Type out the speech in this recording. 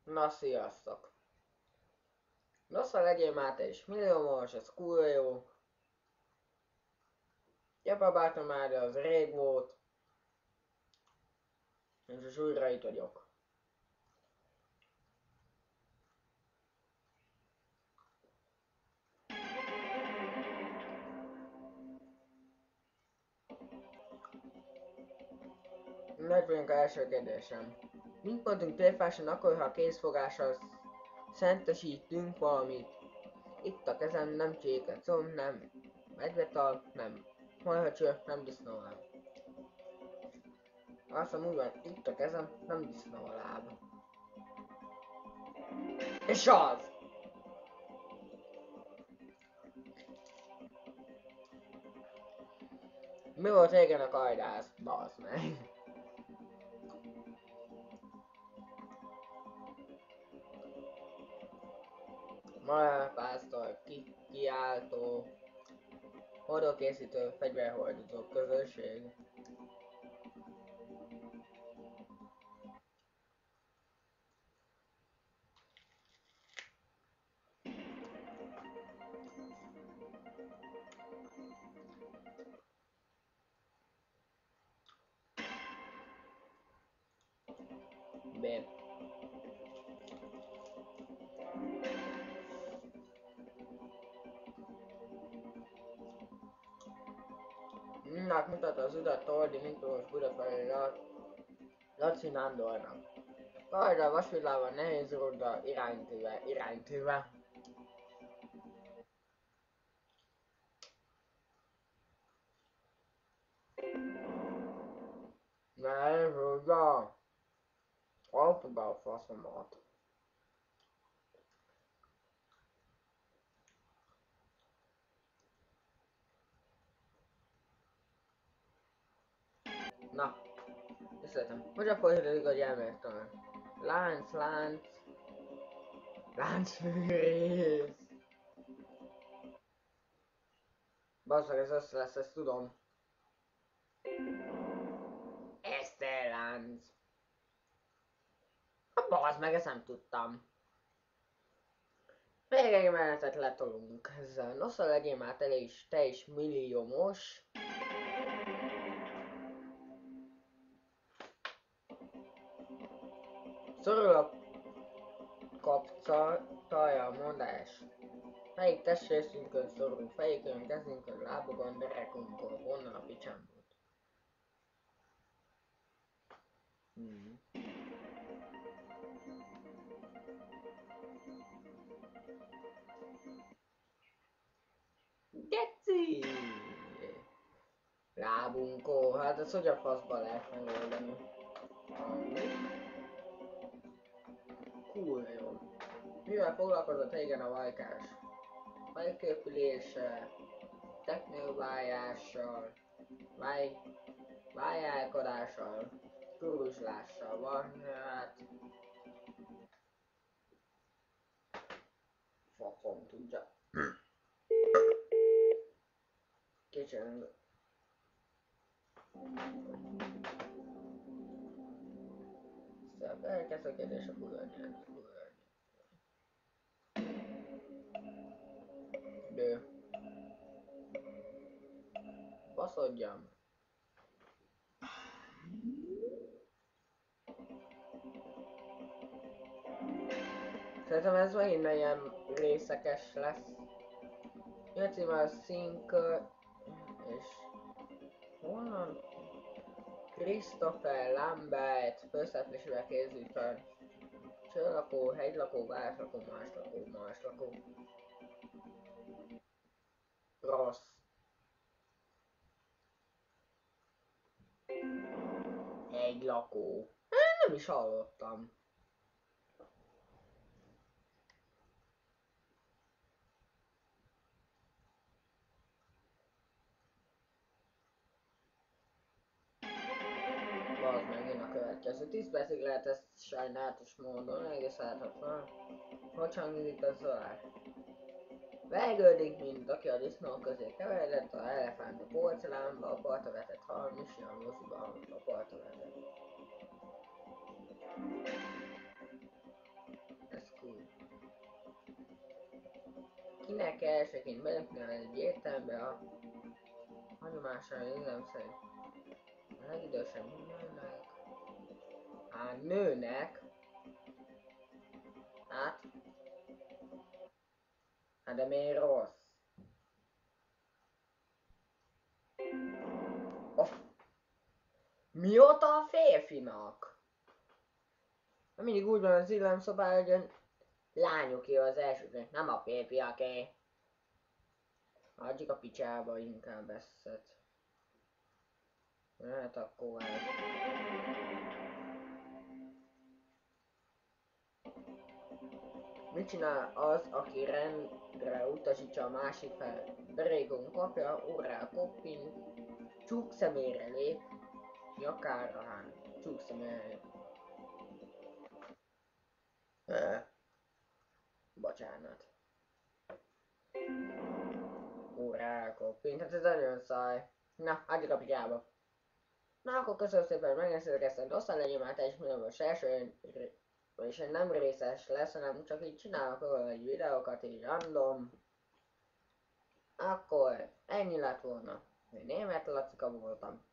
Na sziasztok! Nosza legyél már te is milliómos, ez kurva jó. Japabáltam már, de az rég volt. És most újra itt vagyok. Meg vagyunk a első kérdésem. Mint mondtunk térfáson akkor, ha a kézfogással szentesítünk valamit. Itt a kezem, nem csirke comb, nem medvetal, nem marhacső, nem disznóláb. Azt mondom, úgy van, itt a kezem, nem disznóláb. És az! Mi volt régen a kajdász? Bazd meg. Malárpásztor, kiáltó, hordókészítő, fegyverhordozó közösség. B. Mindnak mutatta az utat Toldi Miklós Budafelé Laci Nándornak. Kajda vasvillával nehéz ródda iránytűve. Nehéz ródda. Autóba a faszomat. Na, összetem. Hogyan folytatódik a gyermektelen? Láncfűrész. Basszak, ez össze lesz, ezt tudom. Eszterlánc. Bazd meg, ezt nem tudtam. Még egy menetet letolunk ezzel. Nosza legyél már te is milliómos. Szorul a kapcsolja a mondás. Melyik testrészünkön szorul, fejükön, kezünkön, lábokon, derekunkon, honnan a picsán volt. Geci! Lábunkon, hát ez hogy a faszba lehet megoldani? Kurva jó. Mivel foglalkozott régen a vajkás? Vajképüléssel, teknővájással, vájálkodással, kuruzslással van, hát... Faszom tudja. Kicsit... Szóval elkezd a kérdés a kuranyát. De... Baszodjam. Szerintem ez megint ilyen részekes lesz. Jöttem a színkör... és... honnan? Christopher Lambert főszereplésével készült fel. Csőlakó, hegylakó, városlakó, máslakó. Rossz. Hegylakó. Nem is hallottam. Bazd meg, jön a következő. 10 percig lehet ezt sajnálatos módon, egész állhatatlan. Hogy hangzik a szólás? Vergődik, mint aki a disznók közé keveredett, a elefánt a porcelánba, a partra vetett hal, Misi a moziba, a partra vetett. kinek elsőként belépni egy értelembe a hagyományosan érzem szerint. A legidősebb nőnek. Nőnek. Hát. Hát de miért rossz? Mióta a férfinak? Mindig úgy van az illemszobában, hogy a lányoké az elsőként, nem a férfiaké. Adjuk a picsába inkább ezt. Hát akkor ez. Mit csinál az, aki rendre utasítsa a másik fel? Régón kapja, órá koppint, csúk szemére lép, nyakára hán, csúk szemére lép. Bocsánat. Órá koppint, hát ez nagyon szaj. Na, adjuk a pityába. Na akkor köszönöm szépen, hogy megnéztétek ezt, hogy aztán legyen már teljes milliómos első, és nem részes lesz, hanem csak így csinálok róla egy videókat, így random. Akkor ennyi lett volna. Én Németh Lacika voltam.